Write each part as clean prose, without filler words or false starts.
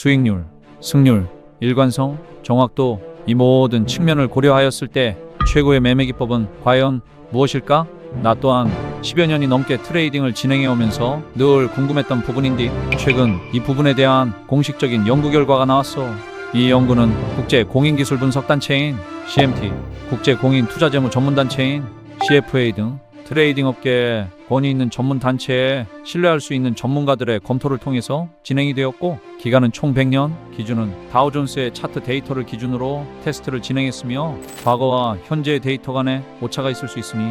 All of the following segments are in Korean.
수익률, 승률, 일관성, 정확도 이 모든 측면을 고려하였을 때 최고의 매매 기법은 과연 무엇일까? 나 또한 10여 년이 넘게 트레이딩을 진행해 오면서 늘 궁금했던 부분인데 최근 이 부분에 대한 공식적인 연구 결과가 나왔어. 이 연구는 국제 공인기술 분석단체인 CMT, 국제 공인 투자재무 전문단체인 CFA 등 트레이딩 업계에 권위 있는 전문 단체에 신뢰할 수 있는 전문가들의 검토를 통해서 진행이 되었고, 기간은 총 100년, 기준은 다우존스의 차트 데이터를 기준으로 테스트를 진행했으며 과거와 현재의 데이터 간에 오차가 있을 수 있으니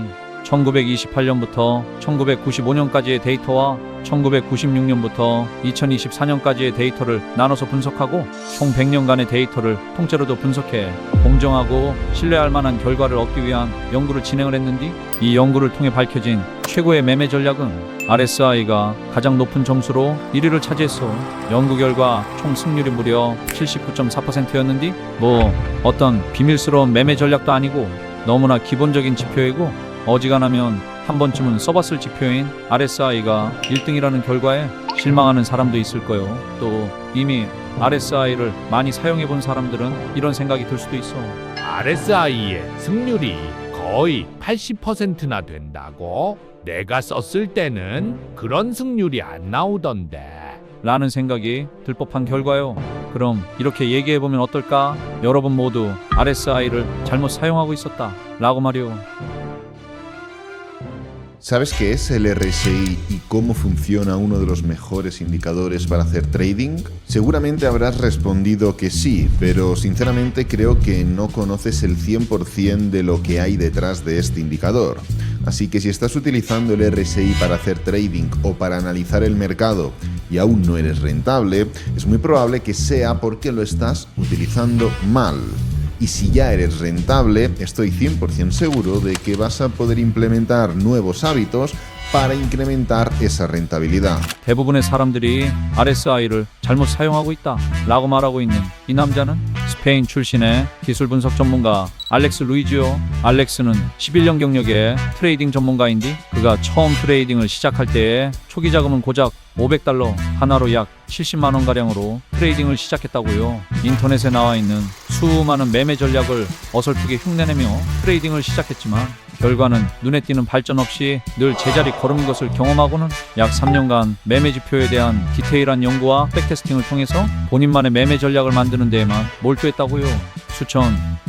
1928년부터 1995년까지의 데이터와 1996년부터 2024년까지의 데이터를 나눠서 분석하고 총 100년간의 데이터를 통째로도 분석해 공정하고 신뢰할 만한 결과를 얻기 위한 연구를 진행을 했는데, 이 연구를 통해 밝혀진 최고의 매매 전략은 RSI가 가장 높은 점수로 1위를 차지했어. 연구 결과 총 승률이 무려 79.4%였는데 어떤 비밀스러운 매매 전략도 아니고 너무나 기본적인 지표이고, 어지간하면 한 번쯤은 써봤을 지표인 RSI가 1등이라는 결과에 실망하는 사람도 있을 거요. 또 이미 RSI를 많이 사용해 본 사람들은 이런 생각이 들 수도 있어. RSI의 승률이 거의 80%나 된다고? 내가 썼을 때는 그런 승률이 안 나오던데. 라는 생각이 들 법한 결과요. 그럼 이렇게 얘기해보면 어떨까? 여러분 모두 RSI를 잘못 사용하고 있었다 라고 말이요. ¿Sabes qué es el RSI y cómo funciona uno de los mejores indicadores para hacer trading? Seguramente habrás respondido que sí, pero sinceramente creo que no conoces el 100% de lo que hay detrás de este indicador. Así que si estás utilizando el RSI para hacer trading o para analizar el mercado y aún no eres rentable, es muy probable que sea porque lo estás utilizando mal. Y si ya eres rentable, estoy 100% seguro de que vas a poder implementar nuevos hábitos para incrementar esa rentabilidad. 대부분의 사람들이 RSI를 잘못 사용하고 있다 라고 말하고 있는 이 남자는 스페인 출신의 기술 분석 전문가 알렉스 루이지오. 알렉스는 11년 경력의 트레이딩 전문가인데, 그가 처음 트레이딩을 시작할 때에 초기 자금은 고작 $500 하나로 약 70만 원가량으로 트레이딩을 시작했다고요. 인터넷에 나와 있는 수많은 매매 전략을 어설프게 흉내내며 트레이딩을 시작했지만 결과는 눈에 띄는 발전 없이 늘 제자리 걸음인 것을 경험하고는 약 3년간 매매 지표에 대한 디테일한 연구와 백테스팅을 통해서 본인만의 매매 전략을 만드는 데에만 몰두했다고요.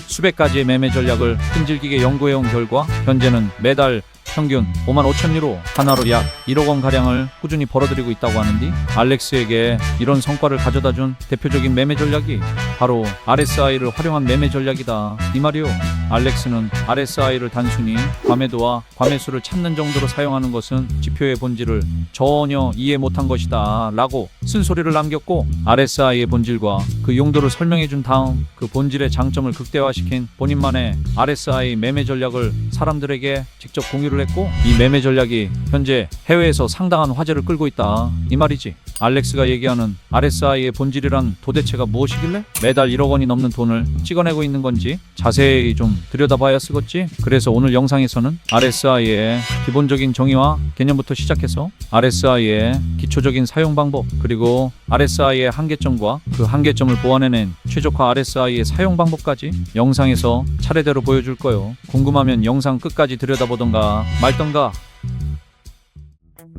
수백 가지의 매매 전략을 끈질기게 연구해온 결과 현재는 매달 평균 55,000유로 하나로 약 1억 원가량을 꾸준히 벌어들이고 있다고 하는데, 알렉스에게 이런 성과를 가져다준 대표적인 매매 전략이 바로 RSI를 활용한 매매 전략이다 이 말이요. 알렉스는 RSI를 단순히 과매도와 과매수를 찾는 정도로 사용하는 것은 지표의 본질을 전혀 이해 못한 것이다 라고 쓴소리를 남겼고, RSI의 본질과 그 용도를 설명해 준 다음 그 본질의 장점을 극대화시킨 본인만의 RSI 매매 전략을 사람들에게 직접 공유를 했고, 이 매매 전략이 현재 해외에서 상당한 화제를 끌고 있다 이 말이지. 알렉스가 얘기하는 RSI의 본질이란 도대체가 무엇이길래 매달 1억 원이 넘는 돈을 찍어내고 있는 건지 자세히 좀 들여다봐야 쓰겠지. 그래서 오늘 영상에서는 RSI의 기본적인 정의와 개념부터 시작해서 RSI의 기초적인 사용 방법, 그리고 RSI의 한계점과 그 한계점을 보완해낸 최적화 RSI의 사용 방법까지 영상에서 차례대로 보여줄 거요. 궁금하면 영상 끝까지 들여다보던가 말던가.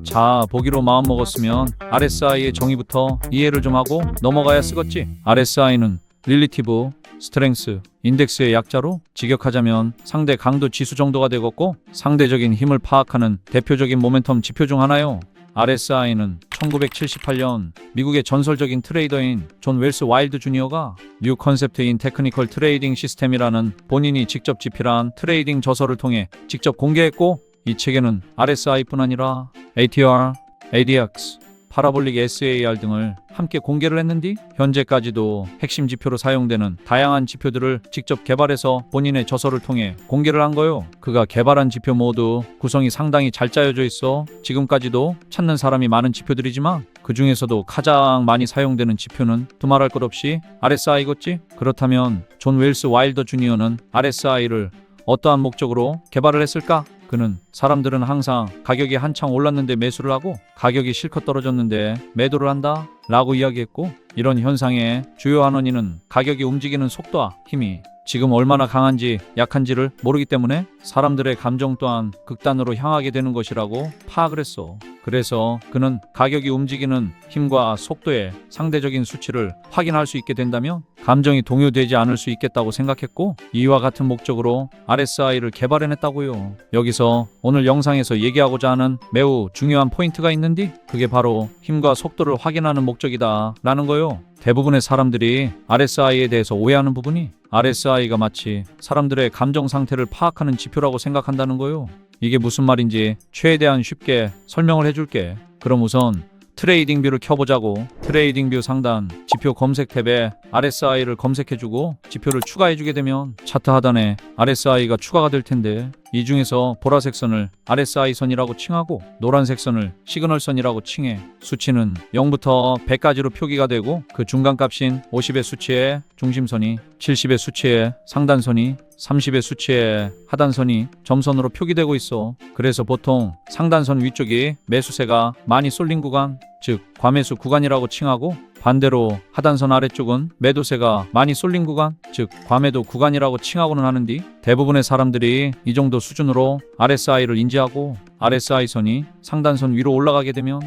자, 보기로 마음먹었으면 RSI의 정의부터 이해를 좀 하고 넘어가야 쓰겠지. RSI는 릴리티브 스트렝스 인덱스의 약자로 직역하자면 상대 강도 지수 정도가 되겠고, 상대적인 힘을 파악하는 대표적인 모멘텀 지표 중 하나요. RSI는 1978년 미국의 전설적인 트레이더인 존 웰스 와일드 주니어가 뉴 컨셉트 인 테크니컬 트레이딩 시스템이라는 본인이 직접 집필한 트레이딩 저서를 통해 직접 공개했고, 이 책에는 RSI뿐 아니라 ATR, ADX, 파라볼릭 SAR 등을 함께 공개를 했는데, 현재까지도 핵심 지표로 사용되는 다양한 지표들을 직접 개발해서 본인의 저서를 통해 공개를 한 거요. 그가 개발한 지표 모두 구성이 상당히 잘 짜여져 있어 지금까지도 찾는 사람이 많은 지표들이지만, 그 중에서도 가장 많이 사용되는 지표는 두말할 것 없이 RSI겠지. 그렇다면 존 웰스 와일더 주니어는 RSI를 어떠한 목적으로 개발을 했을까? 그는 사람들은 항상 가격이 한창 올랐는데 매수를 하고 가격이 실컷 떨어졌는데 매도를 한다 라고 이야기했고, 이런 현상의 주요한 원인은 가격이 움직이는 속도와 힘이 지금 얼마나 강한지 약한지를 모르기 때문에 사람들의 감정 또한 극단으로 향하게 되는 것이라고 파악을 했어. 그래서 그는 가격이 움직이는 힘과 속도의 상대적인 수치를 확인할 수 있게 된다면 감정이 동요되지 않을 수 있겠다고 생각했고, 이와 같은 목적으로 RSI를 개발해냈다고요. 여기서 오늘 영상에서 얘기하고자 하는 매우 중요한 포인트가 있는데, 그게 바로 힘과 속도를 확인하는 목적이다 라는 거요. 대부분의 사람들이 RSI에 대해서 오해하는 부분이 RSI가 마치 사람들의 감정 상태를 파악하는 지표라고 생각한다는 거요. 이게 무슨 말인지 최대한 쉽게 설명을 해줄게. 그럼 우선 트레이딩 뷰를 켜보자고. 트레이딩 뷰 상단 지표 검색 탭에 RSI를 검색해주고 지표를 추가해주게 되면 차트 하단에 RSI가 추가가 될 텐데, 이 중에서 보라색 선을 RSI 선이라고 칭하고 노란색 선을 시그널 선이라고 칭해. 수치는 0부터 100까지로 표기가 되고, 그 중간값인 50의 수치에 중심선이, 70의 수치에 상단선이, 30의 수치에 하단선이 점선으로 표기되고 있어. 그래서 보통 상단선 위쪽이 매수세가 많이 쏠린 구간, 즉 과매수 구간이라고 칭하고, 반대로 하단선 아래쪽은 매도세가 많이 쏠린 구간, 즉 과매도 구간이라고 칭하고는 하는데, 대부분의 사람들이 이 정도 수준으로 RSI를 인지하고 RSI 선이 상단선 위로 올라가게 되면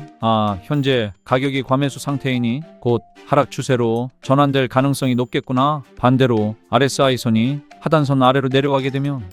현재 가격이 과매수 상태이니 곧 하락 추세로 전환될 가능성이 높겠구나. 반대로 RSI 선이 하단선 아래로 내려가게 되면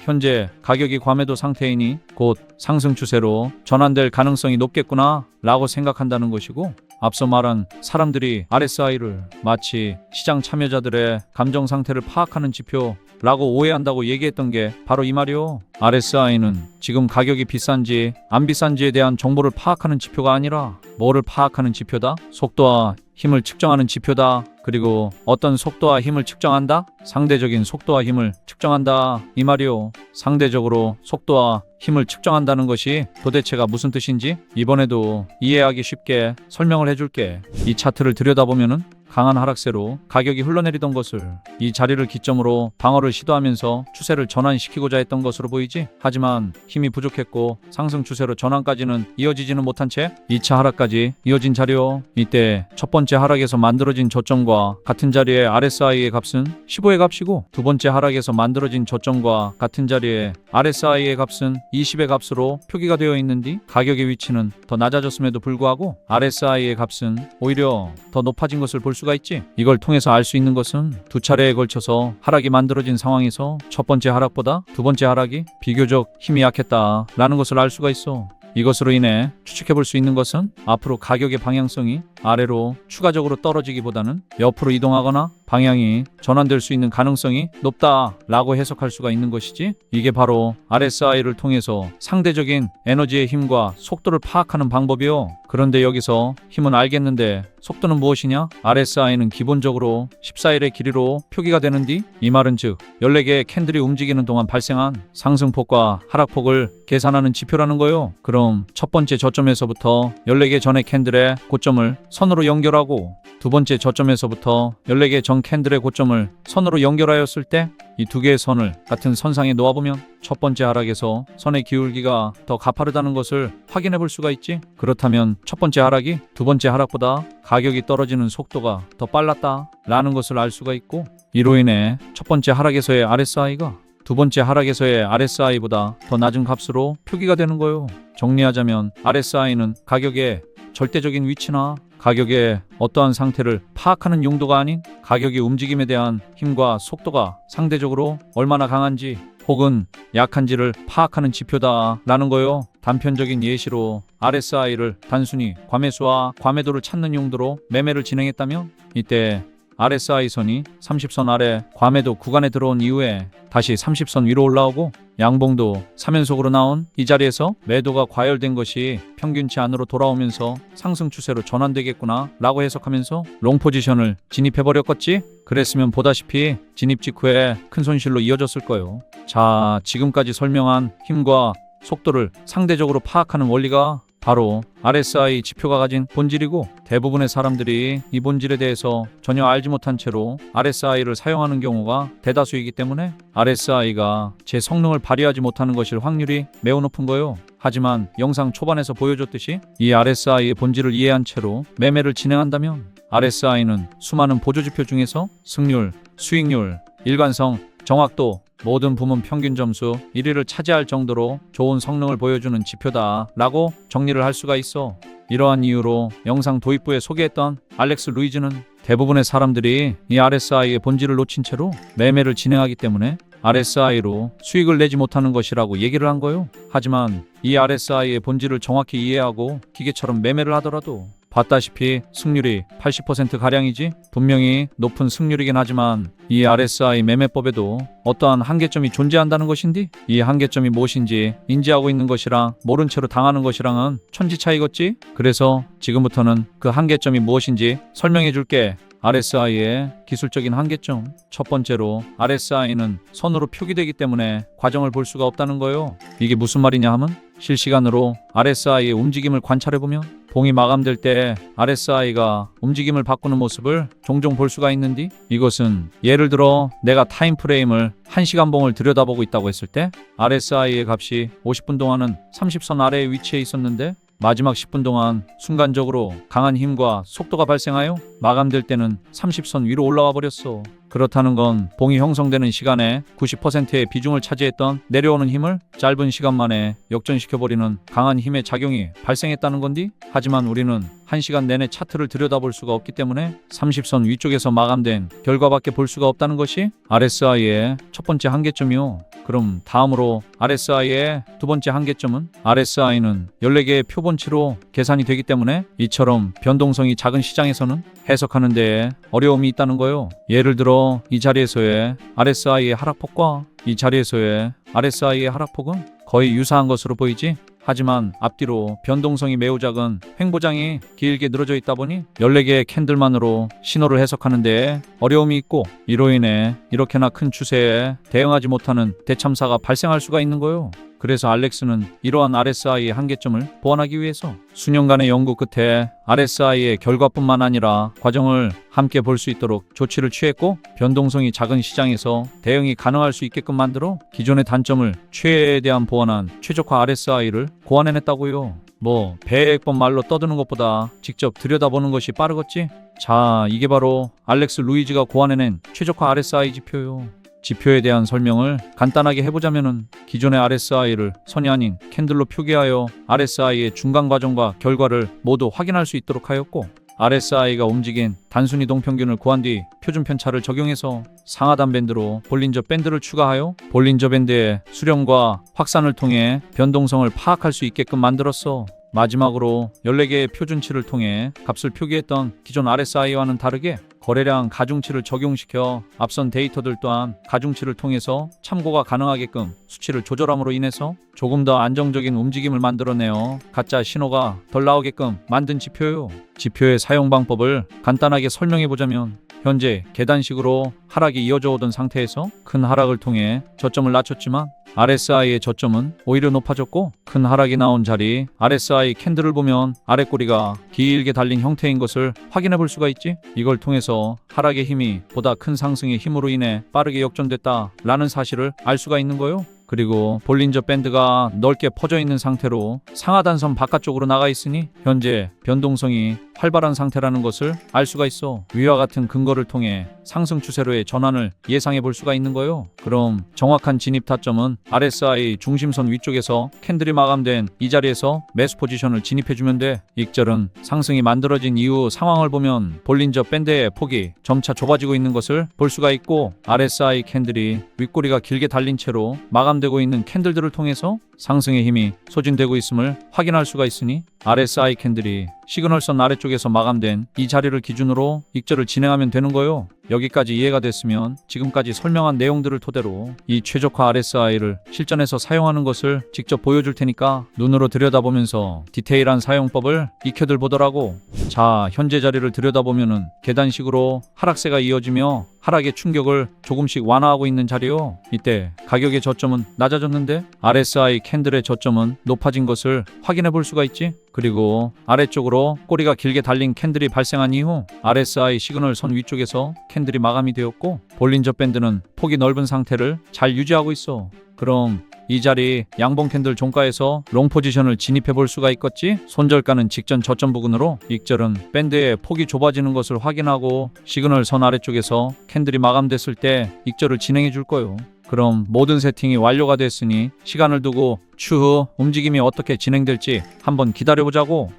현재 가격이 과매도 상태이니 곧 상승 추세로 전환될 가능성이 높겠구나 라고 생각한다는 것이고, 앞서 말한 사람들이 RSI를 마치 시장 참여자들의 감정 상태를 파악하는 지표라고 오해한다고 얘기했던 게 바로 이 말이요. RSI는 지금 가격이 비싼지 안 비싼지에 대한 정보를 파악하는 지표가 아니라 뭐를 파악하는 지표다? 속도와 힘을 측정하는 지표다. 그리고 어떤 속도와 힘을 측정한다? 상대적인 속도와 힘을 측정한다 이 말이요. 상대적으로 속도와 힘을 측정한다는 것이 도대체가 무슨 뜻인지 이번에도 이해하기 쉽게 설명을 해줄게. 이 차트를 들여다보면은 강한 하락세로 가격이 흘러내리던 것을 이 자리를 기점으로 방어를 시도하면서 추세를 전환시키고자 했던 것으로 보이지. 하지만 힘이 부족했고 상승 추세로 전환까지는 이어지지는 못한 채 2차 하락까지 이어진 자리요. 이때 첫 번째 하락에서 만들어진 저점과 같은 자리의 RSI의 값은 15의 값이고, 두 번째 하락에서 만들어진 저점과 같은 자리의 RSI의 값은 20의 값으로 표기가 되어 있는데, 가격의 위치는 더 낮아졌음에도 불구하고 RSI의 값은 오히려 더 높아진 것을 볼 수가 있지. 이걸 통해서 알 수 있는 것은 두 차례에 걸쳐서 하락이 만들어진 상황에서 첫 번째 하락보다 두 번째 하락이 비교적 힘이 약했다라는 것을 알 수가 있어. 이것으로 인해 추측해 볼 수 있는 것은 앞으로 가격의 방향성이 아래로 추가적으로 떨어지기보다는 옆으로 이동하거나 방향이 전환될 수 있는 가능성이 높다라고 해석할 수가 있는 것이지. 이게 바로 RSI를 통해서 상대적인 에너지의 힘과 속도를 파악하는 방법이요. 그런데 여기서 힘은 알겠는데 속도는 무엇이냐? RSI는 기본적으로 14일의 길이로 표기가 되는데, 이 말은 즉 14개의 캔들이 움직이는 동안 발생한 상승폭과 하락폭을 계산하는 지표라는 거요. 그럼 첫 번째 저점에서부터 14개 전의 캔들의 고점을 선으로 연결하고, 두 번째 저점에서부터 14개 전 캔들의 고점을 선으로 연결하였을 때 이 두 개의 선을 같은 선상에 놓아보면 첫 번째 하락에서 선의 기울기가 더 가파르다는 것을 확인해 볼 수가 있지. 그렇다면 첫 번째 하락이 두 번째 하락보다 가격이 떨어지는 속도가 더 빨랐다 라는 것을 알 수가 있고, 이로 인해 첫 번째 하락에서의 RSI가 두 번째 하락에서의 RSI보다 더 낮은 값으로 표기가 되는 거요. 정리하자면 RSI는 가격의 절대적인 위치나 가격의 어떠한 상태를 파악하는 용도가 아닌 가격의 움직임에 대한 힘과 속도가 상대적으로 얼마나 강한지 혹은 약한지를 파악하는 지표다라는 거요. 단편적인 예시로 RSI를 단순히 과매수와 과매도를 찾는 용도로 매매를 진행했다면, 이때 RSI 선이 30선 아래 과매도 구간에 들어온 이후에 다시 30선 위로 올라오고, 양봉도 3연속으로 나온 이 자리에서 매도가 과열된 것이 평균치 안으로 돌아오면서 상승 추세로 전환되겠구나 라고 해석하면서 롱 포지션을 진입해버렸겠지? 그랬으면 보다시피 진입 직후에 큰 손실로 이어졌을 거예요. 자, 지금까지 설명한 힘과 속도를 상대적으로 파악하는 원리가 바로 RSI 지표가 가진 본질이고, 대부분의 사람들이 이 본질에 대해서 전혀 알지 못한 채로 RSI를 사용하는 경우가 대다수이기 때문에 RSI가 제 성능을 발휘하지 못하는 것일 확률이 매우 높은 거요. 하지만 영상 초반에서 보여줬듯이 이 RSI의 본질을 이해한 채로 매매를 진행한다면 RSI는 수많은 보조지표 중에서 승률, 수익률, 일관성, 정확도, 모든 부문 평균 점수 1위를 차지할 정도로 좋은 성능을 보여주는 지표다 라고 정리를 할 수가 있어. 이러한 이유로 영상 도입부에 소개했던 알렉스 루이즈는 대부분의 사람들이 이 RSI의 본질을 놓친 채로 매매를 진행하기 때문에 RSI로 수익을 내지 못하는 것이라고 얘기를 한 거요. 하지만 이 RSI의 본질을 정확히 이해하고 기계처럼 매매를 하더라도 봤다시피 승률이 80%가량이지 분명히 높은 승률이긴 하지만 이 RSI 매매법에도 어떠한 한계점이 존재한다는 것인디, 이 한계점이 무엇인지 인지하고 있는 것이랑 모른 채로 당하는 것이랑은 천지 차이겠지. 그래서 지금부터는 그 한계점이 무엇인지 설명해 줄게. RSI의 기술적인 한계점. 첫 번째로 RSI는 선으로 표기되기 때문에 과정을 볼 수가 없다는 거요. 이게 무슨 말이냐 하면 실시간으로 RSI의 움직임을 관찰해보면 봉이 마감될 때 RSI가 움직임을 바꾸는 모습을 종종 볼 수가 있는디, 이것은 예를 들어 내가 타임프레임을 1시간 봉을 들여다보고 있다고 했을 때 RSI의 값이 50분 동안은 30선 아래에 위치해 있었는데 마지막 10분 동안 순간적으로 강한 힘과 속도가 발생하여 마감될 때는 30선 위로 올라와 버렸어. 그렇다는 건 봉이 형성되는 시간에 90%의 비중을 차지했던 내려오는 힘을 짧은 시간 만에 역전시켜버리는 강한 힘의 작용이 발생했다는 건디, 하지만 우리는 1시간 내내 차트를 들여다볼 수가 없기 때문에 30선 위쪽에서 마감된 결과밖에 볼 수가 없다는 것이 RSI의 첫 번째 한계점이요. 그럼 다음으로 RSI의 두 번째 한계점은 RSI는 14개의 표본치로 계산이 되기 때문에 이처럼 변동성이 작은 시장에서는 해석하는 데에 어려움이 있다는 거요. 예를 들어 이 자리에서의 RSI의 하락폭과 이 자리에서의 RSI의 하락폭은 거의 유사한 것으로 보이지, 하지만 앞뒤로 변동성이 매우 작은 횡보장이 길게 늘어져 있다 보니 14개의 캔들만으로 신호를 해석하는 데에 어려움이 있고, 이로 인해 이렇게나 큰 추세에 대응하지 못하는 대참사가 발생할 수가 있는 거요. 그래서 알렉스는 이러한 RSI의 한계점을 보완하기 위해서 수년간의 연구 끝에 RSI의 결과뿐만 아니라 과정을 함께 볼 수 있도록 조치를 취했고, 변동성이 작은 시장에서 대응이 가능할 수 있게끔 만들어 기존의 단점을 최대한 보완한 최적화 RSI를 고안해냈다고요. 뭐 100번 말로 떠드는 것보다 직접 들여다보는 것이 빠르겠지? 자, 이게 바로 알렉스 루이즈가 고안해낸 최적화 RSI 지표요. 지표에 대한 설명을 간단하게 해보자면은 기존의 RSI를 선이 아닌 캔들로 표기하여 RSI의 중간 과정과 결과를 모두 확인할 수 있도록 하였고, RSI가 움직인 단순 이동 평균을 구한 뒤 표준 편차를 적용해서 상하단 밴드로 볼린저 밴드를 추가하여 볼린저 밴드의 수렴과 확산을 통해 변동성을 파악할 수 있게끔 만들었어. 마지막으로 14개의 표준치를 통해 값을 표기했던 기존 RSI와는 다르게 거래량 가중치를 적용시켜 앞선 데이터들 또한 가중치를 통해서 참고가 가능하게끔 수치를 조절함으로 인해서 조금 더 안정적인 움직임을 만들어내어 가짜 신호가 덜 나오게끔 만든 지표요. 지표의 사용 방법을 간단하게 설명해보자면, 현재 계단식으로 하락이 이어져 오던 상태에서 큰 하락을 통해 저점을 낮췄지만 RSI의 저점은 오히려 높아졌고, 큰 하락이 나온 자리 RSI 캔들을 보면 아랫꼬리가 길게 달린 형태인 것을 확인해 볼 수가 있지. 이걸 통해서 하락의 힘이 보다 큰 상승의 힘으로 인해 빠르게 역전됐다 라는 사실을 알 수가 있는 거요. 그리고 볼린저 밴드가 넓게 퍼져 있는 상태로 상하단선 바깥쪽으로 나가 있으니 현재 변동성이 활발한 상태라는 것을 알 수가 있어. 위와 같은 근거를 통해 상승 추세로의 전환을 예상해 볼 수가 있는 거요. 그럼 정확한 진입 타점은 RSI 중심선 위쪽에서 캔들이 마감된 이 자리에서 매수 포지션을 진입해주면 돼. 익절은 상승이 만들어진 이후 상황을 보면 볼린저 밴드의 폭이 점차 좁아지고 있는 것을 볼 수가 있고, RSI 캔들이 윗꼬리가 길게 달린 채로 마감되고 있는 캔들들을 통해서 상승의 힘이 소진되고 있음을 확인할 수가 있으니 RSI 캔들이 시그널선 아래쪽에서 마감된 이 자리를 기준으로 익절을 진행하면 되는 거요. 여기까지 이해가 됐으면 지금까지 설명한 내용들을 토대로 이 최적화 RSI를 실전에서 사용하는 것을 직접 보여줄 테니까 눈으로 들여다보면서 디테일한 사용법을 익혀들 보더라고. 자, 현재 자리를 들여다보면은 계단식으로 하락세가 이어지며 하락의 충격을 조금씩 완화하고 있는 자리요. 이때 가격의 저점은 낮아졌는데 RSI 캔들의 저점은 높아진 것을 확인해 볼 수가 있지. 그리고 아래쪽으로 꼬리가 길게 달린 캔들이 발생한 이후 RSI 시그널 선 위쪽에서 캔들이 마감이 되었고 볼린저 밴드는 폭이 넓은 상태를 잘 유지하고 있어. 그럼 이 자리 양봉 캔들 종가에서 롱 포지션을 진입해 볼 수가 있겠지. 손절가는 직전 저점 부근으로 익절은 밴드의 폭이 좁아지는 것을 확인하고 시그널 선 아래쪽에서 캔들이 마감됐을 때 익절을 진행해 줄 거요. 그럼 모든 세팅이 완료가 됐으니 시간을 두고 추후 움직임이 어떻게 진행될지 한번 기다려보자고.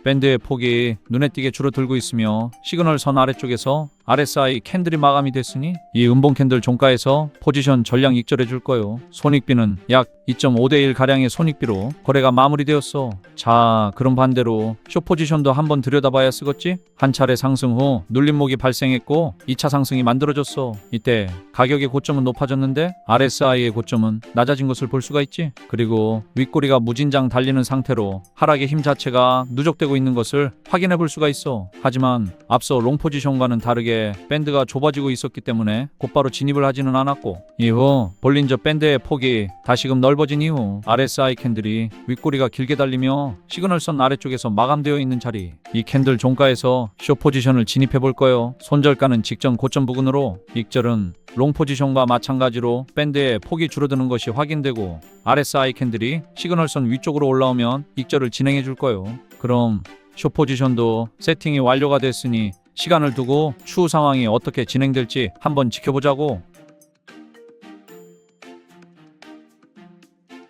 밴드의 폭이 눈에 띄게 줄어들고 있으며 시그널 선 아래쪽에서 RSI 캔들이 마감이 됐으니 이 음봉 캔들 종가에서 포지션 전량 익절해 줄 거요. 손익비는 약 2.5대1 가량의 손익비로 거래가 마무리되었어. 자, 그럼 반대로 숏 포지션도 한번 들여다봐야 쓰겠지? 한 차례 상승 후 눌림목이 발생했고 2차 상승이 만들어졌어. 이때 가격의 고점은 높아졌는데 RSI의 고점은 낮아진 것을 볼 수가 있지. 그리고 윗꼬리가 무진장 달리는 상태로 하락의 힘 자체가 누적되고 있는 것을 확인해 볼 수가 있어. 하지만 앞서 롱 포지션과는 다르게 밴드가 좁아지고 있었기 때문에 곧바로 진입을 하지는 않았고 이후 볼린저 밴드의 폭이 다시금 넓어진 이후 RSI 캔들이 윗꼬리가 길게 달리며 시그널선 아래쪽에서 마감되어 있는 자리, 이 캔들 종가에서 숏 포지션을 진입해 볼 거예요. 손절가는 직전 고점 부근으로 익절은 롱 포지션과 마찬가지로 밴드의 폭이 줄어드는 것이 확인되고 RSI 캔들이 시그널선 위쪽으로 올라오면 익절을 진행해 줄 거예요. 그럼 숏 포지션도 세팅이 완료가 됐으니 시간을 두고 추후 상황이 어떻게 진행될지 한번 지켜보자고.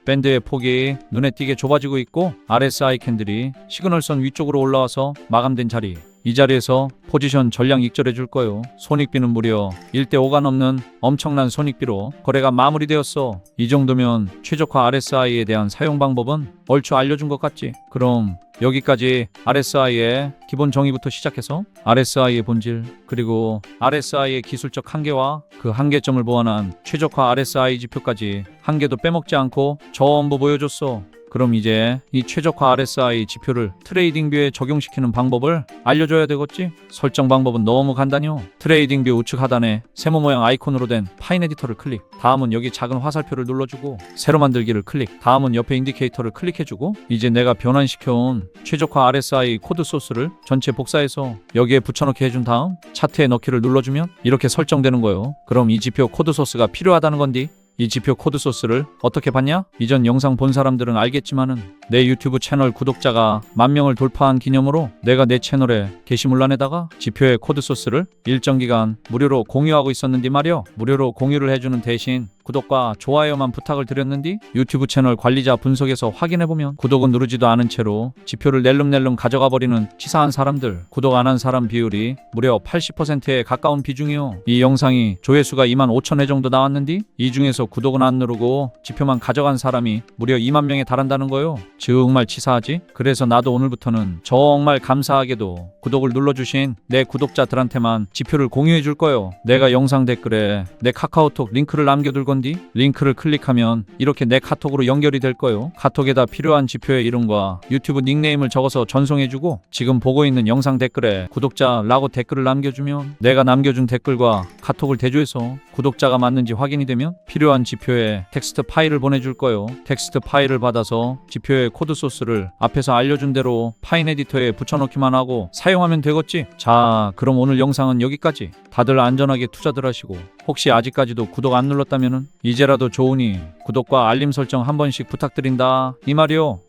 밴드의 폭이 눈에 띄게 좁아지고 있고 RSI 캔들이 시그널선 위쪽으로 올라와서 마감된 자리, 이 자리에서 포지션 전량 익절해 줄 거요. 손익비는 무려 1대5가 넘는 엄청난 손익비로 거래가 마무리되었어. 이 정도면 최적화 RSI에 대한 사용 방법은 얼추 알려준 것 같지? 그럼 여기까지 RSI의 기본 정의부터 시작해서 RSI의 본질, 그리고 RSI의 기술적 한계와 그 한계점을 보완한 최적화 RSI 지표까지 한 개도 빼먹지 않고 전부 보여줬어. 그럼 이제 이 최적화 RSI 지표를 트레이딩뷰에 적용시키는 방법을 알려줘야 되겠지? 설정 방법은 너무 간단해요. 트레이딩뷰 우측 하단에 세모 모양 아이콘으로 된 파인 에디터를 클릭, 다음은 여기 작은 화살표를 눌러주고 새로 만들기를 클릭, 다음은 옆에 인디케이터를 클릭해주고 이제 내가 변환시켜온 최적화 RSI 코드 소스를 전체 복사해서 여기에 붙여넣기 해준 다음 차트에 넣기를 눌러주면 이렇게 설정되는 거예요. 그럼 이 지표 코드 소스가 필요하다는 건디? 이 지표 코드 소스를 어떻게 봤냐? 이전 영상 본 사람들은 알겠지만은 내 유튜브 채널 구독자가 10,000명을 돌파한 기념으로 내가 내 채널에 게시물란에다가 지표의 코드 소스를 일정 기간 무료로 공유하고 있었는데 말이야. 무료로 공유를 해주는 대신 구독과 좋아요만 부탁을 드렸는데 유튜브 채널 관리자 분석에서 확인해보면 구독은 누르지도 않은 채로 지표를 낼름낼름 가져가 버리는 치사한 사람들, 구독 안 한 사람 비율이 무려 80%에 가까운 비중이요. 이 영상이 조회수가 25,000회 정도 나왔는데 이 중에서 구독은 안 누르고 지표만 가져간 사람이 무려 20,000명에 달한다는 거요. 정말 치사하지? 그래서 나도 오늘부터는 정말 감사하게도 구독을 눌러주신 내 구독자들한테만 지표를 공유해 줄 거요. 내가 영상 댓글에 내 카카오톡 링크를 남겨둘 건디 링크를 클릭하면 이렇게 내 카톡으로 연결이 될 거요. 카톡에다 필요한 지표의 이름과 유튜브 닉네임을 적어서 전송해주고 지금 보고 있는 영상 댓글에 구독자라고 댓글을 남겨주면 내가 남겨준 댓글과 카톡을 대조해서 구독자가 맞는지 확인이 되면 필요한 지표에 텍스트 파일을 보내줄 거요. 텍스트 파일을 받아서 지표의 코드 소스를 앞에서 알려준 대로 파인 에디터에 붙여넣기만 하고 사용하면 되겠지? 자, 그럼 오늘 영상은 여기까지. 다들 안전하게 투자들 하시고 혹시 아직까지도 구독 안 눌렀다면은 이제라도 좋으니 구독과 알림 설정 한 번씩 부탁드린다 이 말이요.